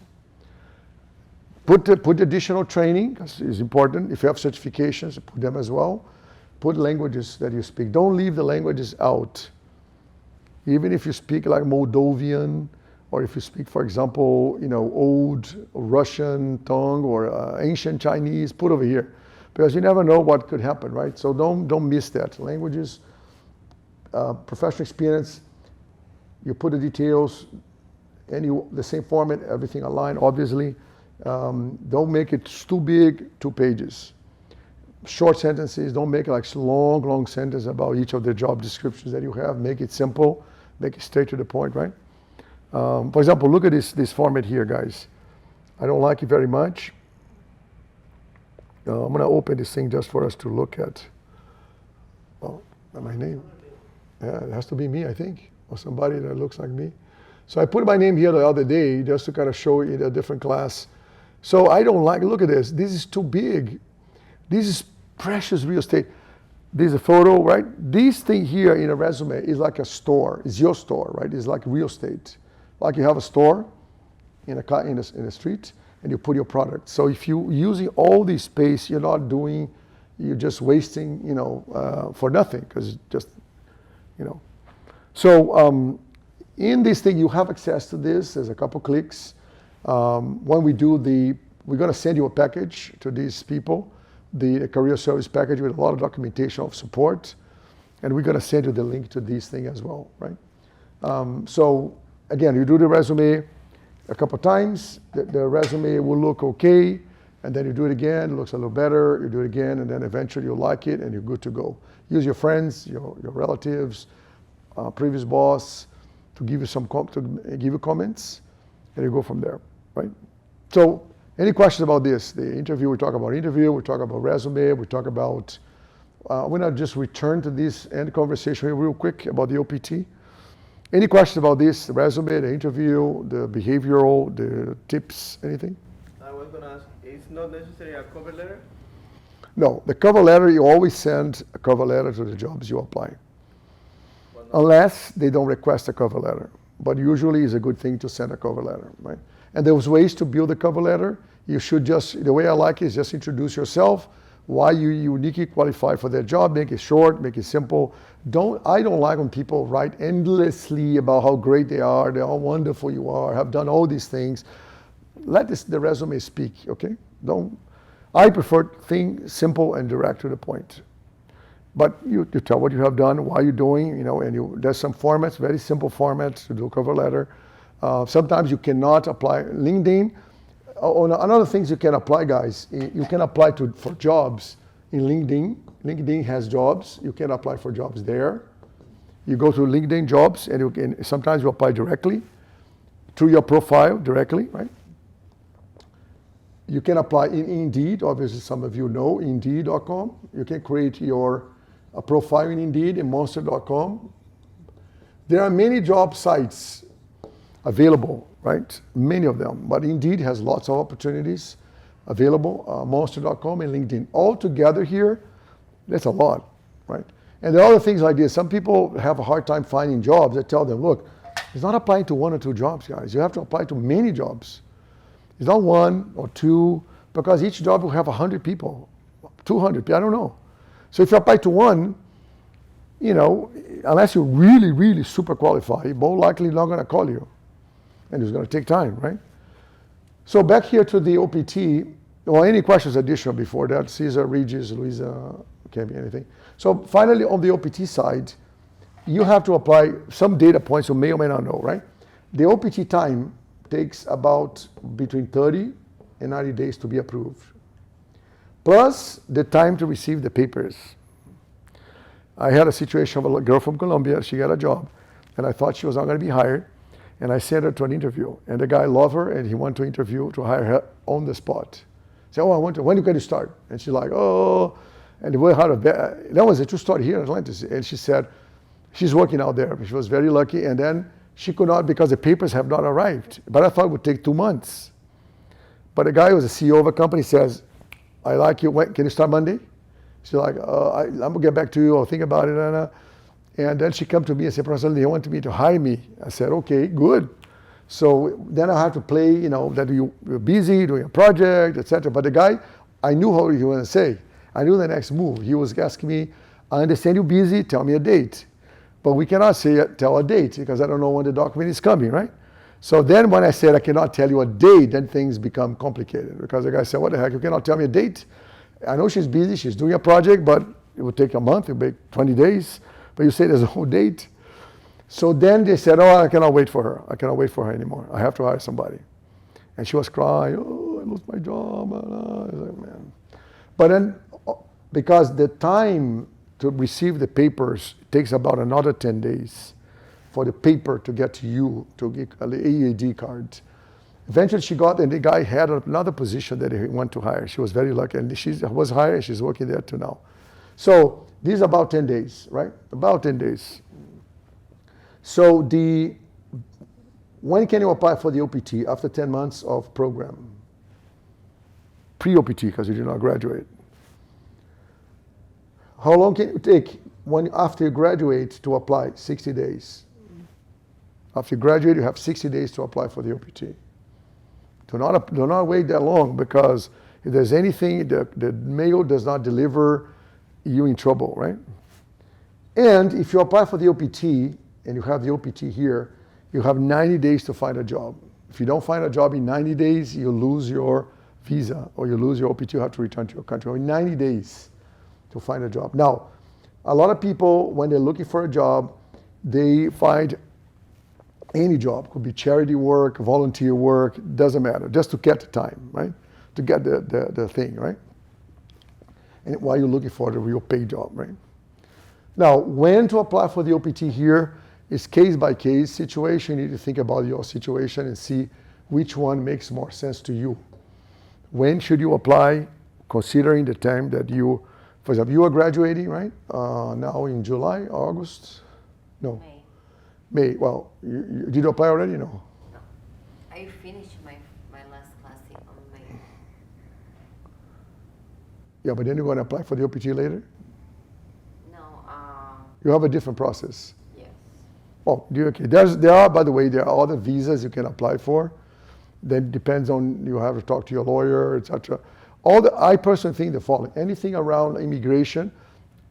Put additional training, because it's important. If you have certifications, put them as well. Put languages that you speak. Don't leave the languages out. Even if you speak like Moldovan, or if you speak, for example, old Russian tongue or ancient Chinese, put over here. Because you never know what could happen, right? So don't miss that. Languages, professional experience, you put the details, the same format, everything aligned, obviously. Don't make it too big, 2 pages. Short sentences, don't make like long sentences about each of the job descriptions that you have. Make it simple, make it straight to the point, right? For example, look at this format here, guys. I don't like it very much. I'm going to open this thing just for us to look at. Oh, my name. Yeah, it has to be me, I think, or somebody that looks like me. So I put my name here the other day just to kind of show you a different class. So I don't like, look at this. This is too big. This is precious real estate. This is a photo, right? This thing here in a resume is like a store. It's your store, right? It's like real estate. Like you have a store in a street and you put your product. So if you're using all this space, you're just wasting, for nothing, because just, So in this thing, you have access to this. There's a couple clicks. When we're going to send you a package to these people, the career service package with a lot of documentation of support. And we're going to send you the link to these things as well, right? So again, you do the resume a couple times. The resume will look okay. and then you do it again, it looks a little better, you do it again, and then eventually you like it and you're good to go. Use your friends, your relatives, previous boss to give you give you comments, and you go from there, right? So, any questions about this? The interview, we talk about interview, we talk about resume, we talk about, we're not just return to this end conversation real quick about the OPT. Any questions about this, the resume, the interview, the behavioral, the tips, anything? I was gonna ask, it's not necessarily a cover letter? No, the cover letter, you always send a cover letter to the jobs you apply. Unless they don't request a cover letter. But usually it's a good thing to send a cover letter, right? And there's ways to build a cover letter. You should just, the way I like it is just introduce yourself, why you uniquely qualify for that job, make it short, make it simple. I don't like when people write endlessly about how great they are, how wonderful you are, have done all these things. Let the resume speak, okay? I prefer things simple and direct to the point. But you tell what you have done, why you're doing, and there's some formats, very simple formats to do a cover letter. Sometimes you cannot apply LinkedIn. Another things you can apply, guys, you can apply for jobs in LinkedIn. LinkedIn has jobs. You can apply for jobs there. You go to LinkedIn jobs, and sometimes you apply directly to your profile directly, right? You can apply in Indeed. Obviously, some of you know Indeed.com. You can create your profile in Indeed in Monster.com. There are many job sites available, right? Many of them. But Indeed has lots of opportunities available. Monster.com and LinkedIn. All together here, that's a lot, right? And there are other things like this. Some people have a hard time finding jobs. I tell them, look, it's not applying to 1 or 2 jobs, guys. You have to apply to many jobs. It's not 1 or 2, because each job will have 100 people, 200 people, I don't know. So if you apply to 1, unless you're really, really super qualified, more likely not going to call you. And it's going to take time, right? So back here to the OPT, any questions additional before that? Cesar, Regis, Luisa, can't be anything. So finally, on the OPT side, you have to apply some data points you may or may not know, right? The OPT time takes about between 30 and 90 days to be approved. Plus the time to receive the papers. I had a situation of a girl from Colombia, she got a job, and I thought she was not going to be hired, and I sent her to an interview, and the guy loved her, and he wanted to hire her on the spot. I said, when are you going to start? And she's like, and we had that was a true story here in Atlantis, and she said, she's working out there, she was very lucky, and then she could not because the papers have not arrived. But I thought it would take 2 months. But the guy who was the CEO of a company says, I like you, can you start Monday? She's like, I'm going to get back to you, I'll think about it, Anna. And then she came to me and said, Professor, they want me to hire me. I said, okay, good. So then I have to play, that you're busy doing a project, etc. But the guy, I knew how he was going to say. I knew the next move. He was asking me, I understand you're busy, tell me a date. But we cannot tell a date because I don't know when the document is coming, right? So then when I said I cannot tell you a date, then things become complicated because the guy said, what the heck, you cannot tell me a date? I know she's busy, she's doing a project, but it would take a month, it would take 20 days, but you say there's no date. So then they said, I cannot wait for her. I cannot wait for her anymore. I have to hire somebody. And she was crying, I lost my job. I was like, man. But then, because the time to receive the papers takes about another 10 days for the paper to get to you, to get an AED card. Eventually she got, and the guy had another position that he wanted to hire. She was very lucky, and she was hired, she's working there too now. So this is about 10 days, right? About 10 days. So when can you apply for the OPT? After 10 months of program. Pre-OPT, because you did not graduate. How long can it take after you graduate to apply? 60 days. After you graduate, you have 60 days to apply for the OPT. Do not wait that long, because if there's anything the mail does not deliver, you're in trouble, right? And if you apply for the OPT and you have the OPT here, you have 90 days to find a job. If you don't find a job in 90 days, you lose your visa or you lose your OPT, you have to return to your country. In 90 days to find a job. Now, a lot of people, when they're looking for a job, they find any job. Could be charity work, volunteer work, doesn't matter, just to get the time, right? to get the thing, right? And while you're looking for the real paid job, right? Now, when to apply for the OPT here is case by case situation. You need to think about your situation and see which one makes more sense to you. When should you apply, considering the time that you, for example, you are graduating, right? Now in July, August? No. May. Well, did you apply already? No. No. I finished my last class on May. Yeah, but then you're going to apply for the OPT later? No, You have a different process. yes. Oh, okay. There are, by the way, there are other visas you can apply for. That depends on, you have to talk to your lawyer, etc. I personally think the following: anything around immigration,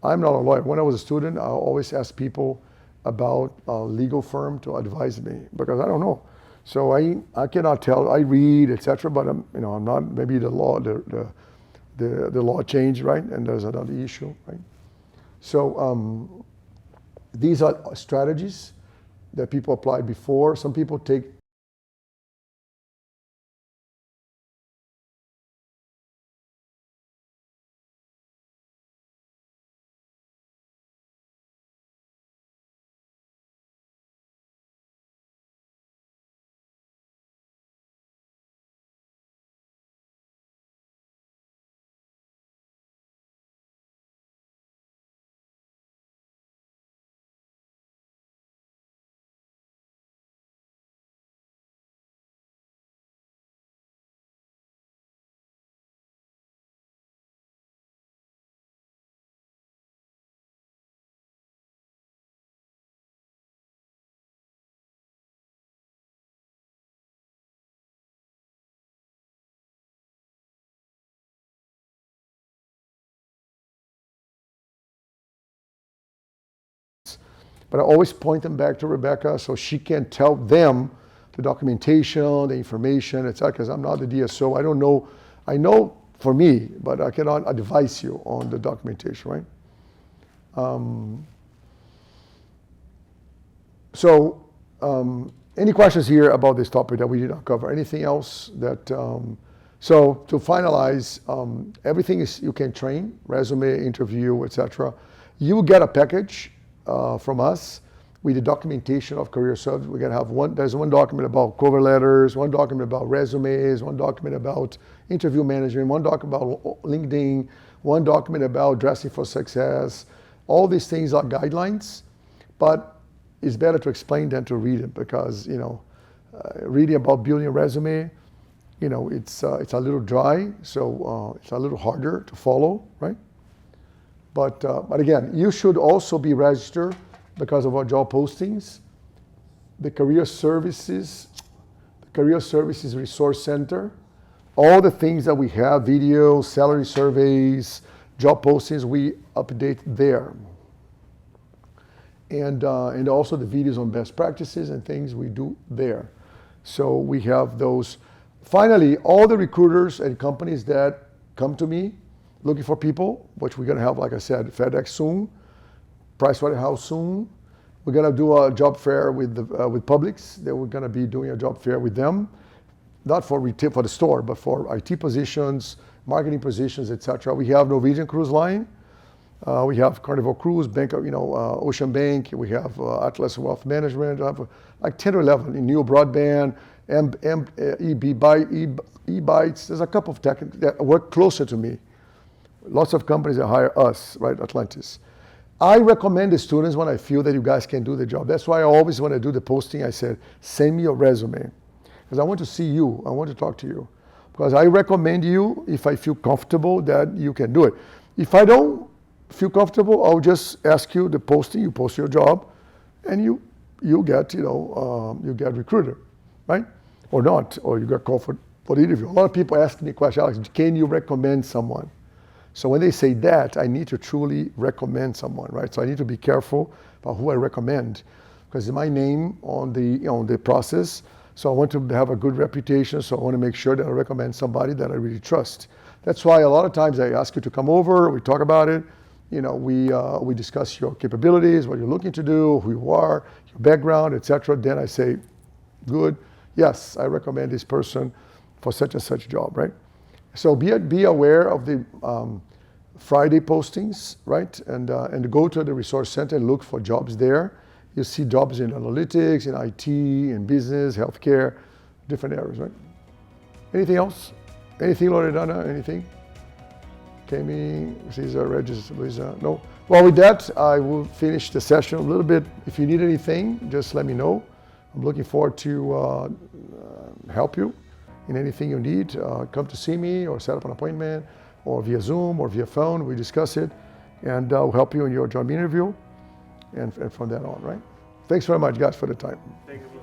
I'm not a lawyer. When I was a student, I always asked people about a legal firm to advise me because I don't know. So I cannot tell. I read, etc. But I'm not. Maybe the law the law changed, right? And there's another issue, right? So these are strategies that people applied before. Some people take. But I always point them back to Rebecca so she can tell them the documentation, the information, etc. Because I'm not the DSO. I don't know. I know for me, but I cannot advise you on the documentation, right? Any questions here about this topic that we did not cover? Anything else that? So to finalize, everything is you can train, resume, interview, etc. You get a package from us with the documentation of career service. We're gonna have there's one document about cover letters, one document about resumes, one document about interview management, one document about LinkedIn, one document about dressing for success. All these things are guidelines, but it's better to explain than to read it because, reading about building a resume, it's a little dry, so it's a little harder to follow, right? But again, you should also be registered because of our job postings. The Career Services Resource Center, all the things that we have, videos, salary surveys, job postings, we update there. And also the videos on best practices and things we do there. So we have those. Finally, all the recruiters and companies that come to me looking for people, which we're going to have, like I said, FedEx soon, Pricewaterhouse soon. We're going to do a job fair with Publix. That we're going to be doing a job fair with them, not for retail for the store, but for IT positions, marketing positions, etc. We have Norwegian Cruise Line. We have Carnival Cruise, Bank of, Ocean Bank. We have Atlas Wealth Management. I have like 10 or 11 in New Broadband, eBytes. There's a couple of tech that work closer to me. Lots of companies that hire us, right, Atlantis. I recommend the students when I feel that you guys can do the job. That's why I always, when I do the posting, I said, send me your resume. Because I want to see you. I want to talk to you. Because I recommend you if I feel comfortable that you can do it. If I don't feel comfortable, I'll just ask you the posting, you post your job, and you get, you get recruited, right? Or not, or you get called for the interview. A lot of people ask me questions, Alex, can you recommend someone? So when they say that, I need to truly recommend someone, right? So I need to be careful about who I recommend, because it's my name on the process. So I want to have a good reputation. So I want to make sure that I recommend somebody that I really trust. That's why a lot of times I ask you to come over. We talk about it. We discuss your capabilities, what you're looking to do, who you are, your background, etc. Then I say, good, yes, I recommend this person for such and such job, right? So be aware of the Friday postings, right? And go to the resource center and look for jobs there. You see jobs in analytics, in IT, in business, healthcare, different areas, right? Anything else? Anything, Loredana? Anything? Kami, Cesar, Regis, Luisa? No? Well, with that, I will finish the session a little bit. If you need anything, just let me know. I'm looking forward to help you in anything you need. Come to see me or set up an appointment or via Zoom or via phone. We discuss it and I'll help you in your job interview and from then on, right? Thanks very much, guys, for the time. Thank you.